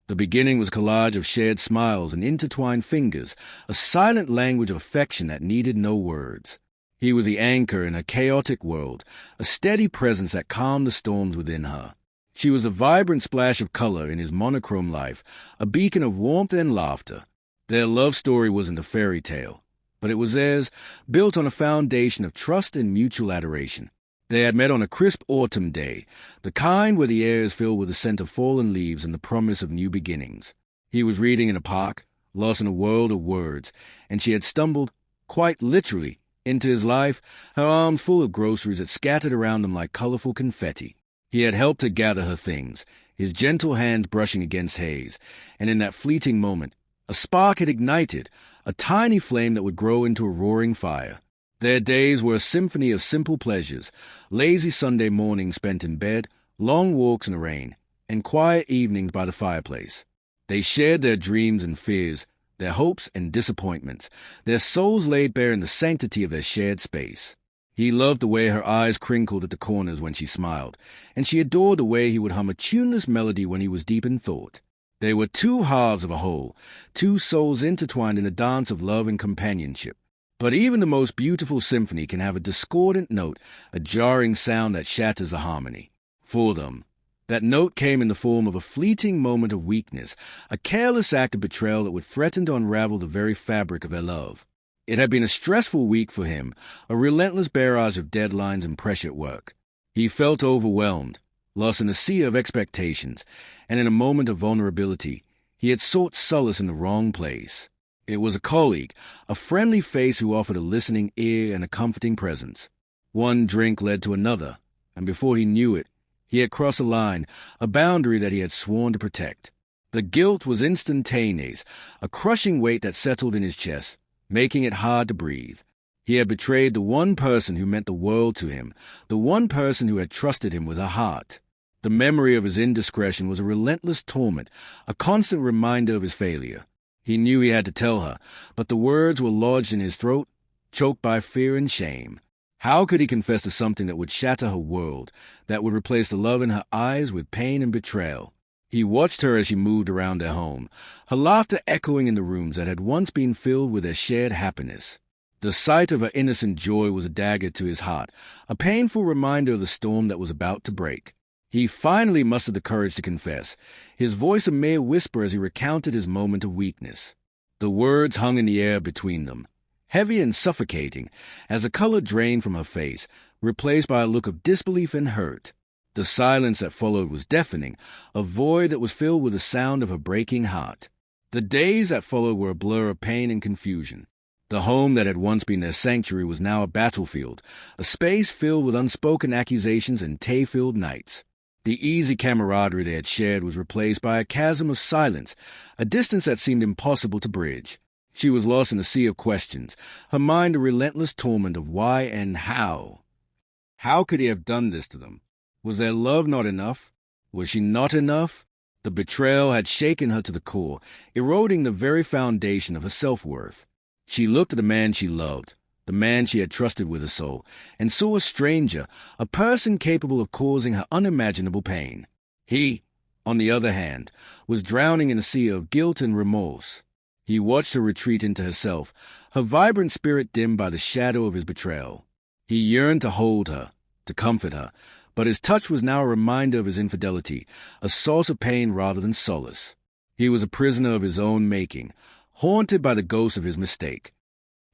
The beginning was a collage of shared smiles and intertwined fingers, a silent language of affection that needed no words. He was the anchor in a chaotic world, a steady presence that calmed the storms within her. She was a vibrant splash of color in his monochrome life, a beacon of warmth and laughter. Their love story wasn't a fairy tale, but it was theirs, built on a foundation of trust and mutual adoration. They had met on a crisp autumn day, the kind where the air is filled with the scent of fallen leaves and the promise of new beginnings. He was reading in a park, lost in a world of words, and she had stumbled, quite literally, into his life, her arms full of groceries that scattered around them like colorful confetti. He had helped her gather her things, his gentle hands brushing against haze, and in that fleeting moment, a spark had ignited, a tiny flame that would grow into a roaring fire. Their days were a symphony of simple pleasures, lazy Sunday mornings spent in bed, long walks in the rain, and quiet evenings by the fireplace. They shared their dreams and fears, their hopes and disappointments, their souls laid bare in the sanctity of their shared space. He loved the way her eyes crinkled at the corners when she smiled, and she adored the way he would hum a tuneless melody when he was deep in thought. They were two halves of a whole, two souls intertwined in a dance of love and companionship. But even the most beautiful symphony can have a discordant note, a jarring sound that shatters the harmony. For them, that note came in the form of a fleeting moment of weakness, a careless act of betrayal that would threaten to unravel the very fabric of their love. It had been a stressful week for him, a relentless barrage of deadlines and pressure at work. He felt overwhelmed, lost in a sea of expectations, and in a moment of vulnerability, he had sought solace in the wrong place. It was a colleague, a friendly face who offered a listening ear and a comforting presence. One drink led to another, and before he knew it, he had crossed a line, a boundary that he had sworn to protect. The guilt was instantaneous, a crushing weight that settled in his chest, making it hard to breathe. He had betrayed the one person who meant the world to him, the one person who had trusted him with her heart. The memory of his indiscretion was a relentless torment, a constant reminder of his failure. He knew he had to tell her, but the words were lodged in his throat, choked by fear and shame. How could he confess to something that would shatter her world, that would replace the love in her eyes with pain and betrayal? He watched her as she moved around their home, her laughter echoing in the rooms that had once been filled with their shared happiness. The sight of her innocent joy was a dagger to his heart, a painful reminder of the storm that was about to break. He finally mustered the courage to confess, his voice a mere whisper as he recounted his moment of weakness. The words hung in the air between them, heavy and suffocating, as a color drained from her face, replaced by a look of disbelief and hurt. The silence that followed was deafening, a void that was filled with the sound of her breaking heart. The days that followed were a blur of pain and confusion. The home that had once been their sanctuary was now a battlefield, a space filled with unspoken accusations and tear-filled nights. The easy camaraderie they had shared was replaced by a chasm of silence, a distance that seemed impossible to bridge. She was lost in a sea of questions, her mind a relentless torment of why and how. How could he have done this to them? Was their love not enough? Was she not enough? The betrayal had shaken her to the core, eroding the very foundation of her self-worth. She looked at the man she loved, the man she had trusted with her soul, and saw a stranger, a person capable of causing her unimaginable pain. He, on the other hand, was drowning in a sea of guilt and remorse. He watched her retreat into herself, her vibrant spirit dimmed by the shadow of his betrayal. He yearned to hold her, to comfort her, but his touch was now a reminder of his infidelity, a source of pain rather than solace. He was a prisoner of his own making, haunted by the ghost of his mistake.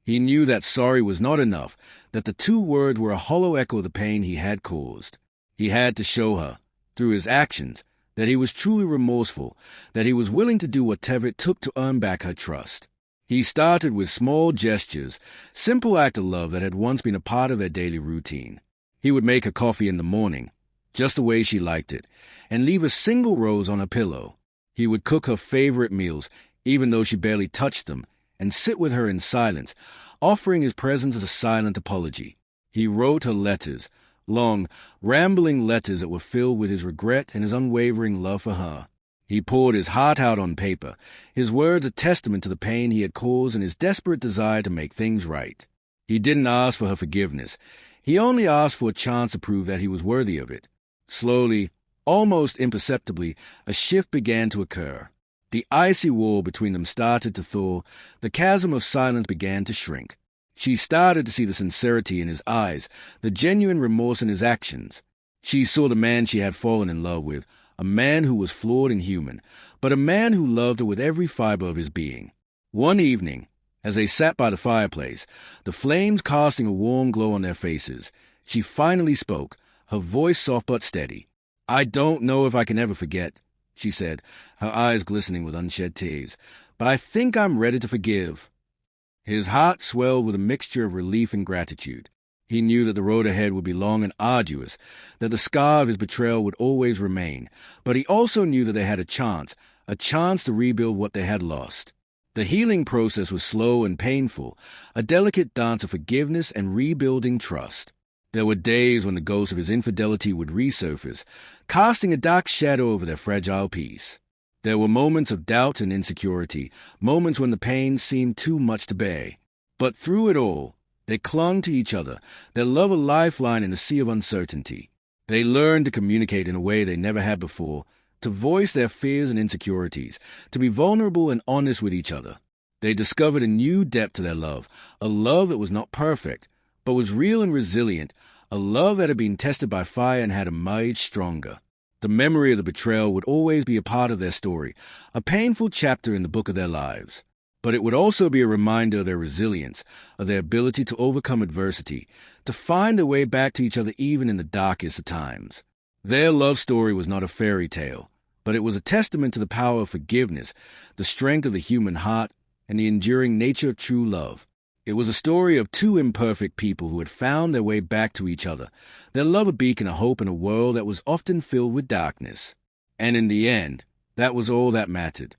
He knew that sorry was not enough, that the two words were a hollow echo of the pain he had caused. He had to show her, through his actions, that he was truly remorseful, that he was willing to do whatever it took to earn back her trust. He started with small gestures, simple act of love that had once been a part of their daily routine. He would make her coffee in the morning, just the way she liked it, and leave a single rose on her pillow. He would cook her favorite meals, even though she barely touched them, and sit with her in silence, offering his presence as a silent apology. He wrote her letters, long, rambling letters that were filled with his regret and his unwavering love for her. He poured his heart out on paper, his words a testament to the pain he had caused and his desperate desire to make things right. He didn't ask for her forgiveness. He only asked for a chance to prove that he was worthy of it. Slowly, almost imperceptibly, a shift began to occur. The icy wall between them started to thaw. The chasm of silence began to shrink. She started to see the sincerity in his eyes, the genuine remorse in his actions. She saw the man she had fallen in love with, a man who was flawed and human, but a man who loved her with every fiber of his being. One evening, as they sat by the fireplace, the flames casting a warm glow on their faces, she finally spoke, her voice soft but steady. "I don't know if I can ever forget," she said, her eyes glistening with unshed tears, "but I think I'm ready to forgive." His heart swelled with a mixture of relief and gratitude. He knew that the road ahead would be long and arduous, that the scar of his betrayal would always remain, but he also knew that they had a chance to rebuild what they had lost. The healing process was slow and painful, a delicate dance of forgiveness and rebuilding trust. There were days when the ghost of his infidelity would resurface, casting a dark shadow over their fragile peace. There were moments of doubt and insecurity, moments when the pain seemed too much to bear. But through it all, they clung to each other, their love a lifeline in a sea of uncertainty. They learned to communicate in a way they never had before, to voice their fears and insecurities, to be vulnerable and honest with each other. They discovered a new depth to their love, a love that was not perfect, but was real and resilient, a love that had been tested by fire and had emerged stronger. The memory of the betrayal would always be a part of their story, a painful chapter in the book of their lives. But it would also be a reminder of their resilience, of their ability to overcome adversity, to find their way back to each other even in the darkest of times. Their love story was not a fairy tale, but it was a testament to the power of forgiveness, the strength of the human heart, and the enduring nature of true love. It was a story of two imperfect people who had found their way back to each other, their love a beacon of hope in a world that was often filled with darkness. And in the end, that was all that mattered.